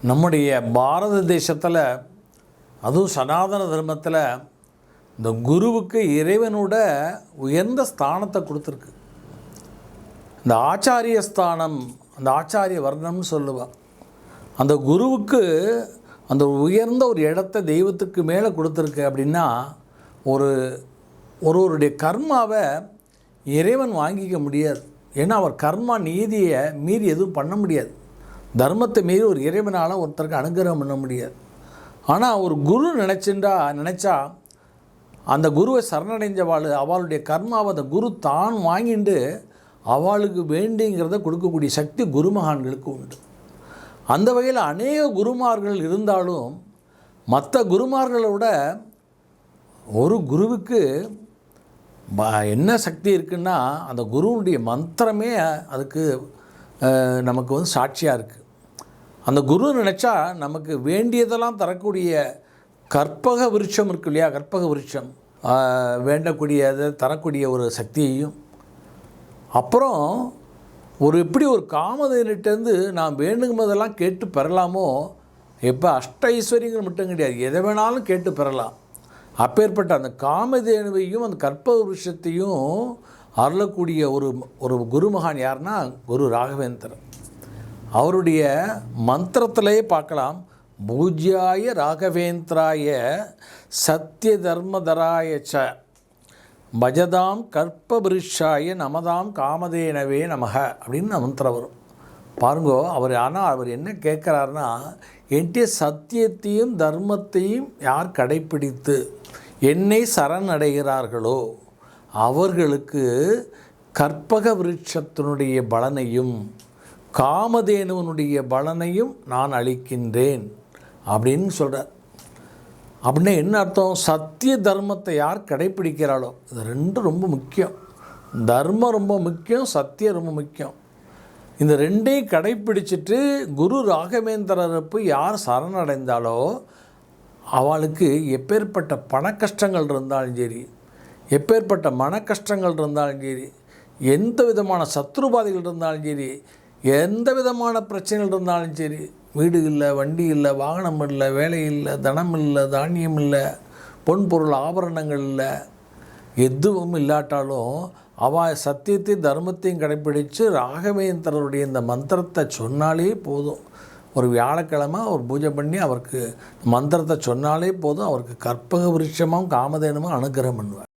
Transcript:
நம்முடைய பாரத தேசத்தில், அதுவும் சனாதன தர்மத்தில், இந்த குருவுக்கு இறைவனோட உயர்ந்த ஸ்தானத்தை கொடுத்துருக்கு. இந்த ஆச்சாரிய ஸ்தானம், அந்த ஆச்சாரிய வர்ணம்னு சொல்லுவாள். அந்த குருவுக்கு அந்த உயர்ந்த ஒரு இடத்த தெய்வத்துக்கு மேலே கொடுத்துருக்கு. அப்படின்னா ஒருவருடைய கர்மாவை இறைவன் வாங்கிக்க முடியாது. ஏன்னா அவர் கர்மா நீதியை மீறி எதுவும் பண்ண முடியாது. தர்மத்தை மீறி ஒரு இறைவனால் ஒருத்தருக்கு அனுகிரகம் பண்ண முடியாது. ஆனால் ஒரு குரு நினச்சா அந்த குருவை சரணடைஞ்சவாள் அவளுடைய கர்மாவை அந்த குரு தான் வாங்கிட்டு அவளுக்கு வேண்டிங்கிறத கொடுக்கக்கூடிய சக்தி குருமகான்களுக்கு உண்டு. அந்த வகையில் அநேக குருமார்கள் இருந்தாலும் மற்ற குருமார்களை விட ஒரு குருவுக்கு என்ன சக்தி இருக்குன்னா, அந்த குருவுடைய மந்திரமே அதுக்கு நமக்கு சாட்சியாக இருக்குது. அந்த குரு நினச்சா நமக்கு வேண்டியதெல்லாம் தரக்கூடிய கற்பக விருட்சம் இருக்கு இல்லையா, கற்பக விருட்சம் வேண்டக்கூடியதை தரக்கூடிய ஒரு சக்தியையும், அப்புறம் எப்படி ஒரு காமதேனிட்டேருந்து நான் வேண்டுங்கும் போதெல்லாம் கேட்டு பெறலாமோ, எப்போ அஷ்ட ஐஸ்வர்யங்கள் மட்டும் கிடையாது, எதை வேணாலும் கேட்டு பெறலாம். அப்பேற்பட்ட அந்த காமதேனுவையும் அந்த கற்பக விருட்சத்தையும் அருளக்கூடிய ஒரு குருமகான் யாருன்னா குரு ராகவேந்திரர். அவருடைய மந்திரத்திலே பார்க்கலாம். பூஜ்யாய ராகவேந்திராய சத்திய தர்மதராய ச பஜதாம் கற்பபிருஷாய நமதாம் காமதேனவே நமக அப்படின்னு மந்திரம் வரும். பாருங்கோ, அவர் என்ன கேட்குறாருன்னா, என்கிட்ட சத்தியத்தையும் தர்மத்தையும் யார் கடைப்பிடித்து என்னை சரணடைகிறார்களோ அவர்களுக்கு கற்பக விருட்சத்தினுடைய பலனையும் காமதேனுவனுடைய பலனையும் நான் அளிக்கின்றேன் அப்படின்னு சொல்கிறார். அப்படின்னா என்ன அர்த்தம்? சத்திய தர்மத்தை யார் கடைப்பிடிக்கிறாளோ, இது ரெண்டும் ரொம்ப முக்கியம். தர்மம் ரொம்ப முக்கியம், சத்தியம் ரொம்ப முக்கியம். இந்த ரெண்டையும் கடைப்பிடிச்சிட்டு குரு ராகவேந்திரருக்கு யார் சரணடைந்தாலோ அவளுக்கு எப்பேற்பட்ட பண கஷ்டங்கள் இருந்தாலும் சரி, எப்பேற்பட்ட மன கஷ்டங்கள் இருந்தாலும் சரி, எந்த விதமான சத்ருபாதைகள் இருந்தாலும் சரி, எந்த விதமான பிரச்சனைகள் இருந்தாலும் சரி, வீடு இல்லை, வண்டி இல்லை, வாகனம் இல்லை, வேலை இல்லை, தனம் இல்லை, தானியம் இல்லை, பொன் பொருள் ஆபரணங்கள் இல்லை, எதுவும் இல்லாட்டாலும் அவள் சத்தியத்தையும் தர்மத்தையும் கடைப்பிடித்து ராகவேந்திரருடைய இந்த மந்திரத்தை சொன்னாலே போதும். ஒரு வியாழக்கிழமை அவர் பூஜை பண்ணி அவருக்கு மந்திரத்தை சொன்னாலே போதும், அவருக்கு கற்பக விருட்சமும் காமதேனுமும் அனுகிரகம் பண்ணுவார்.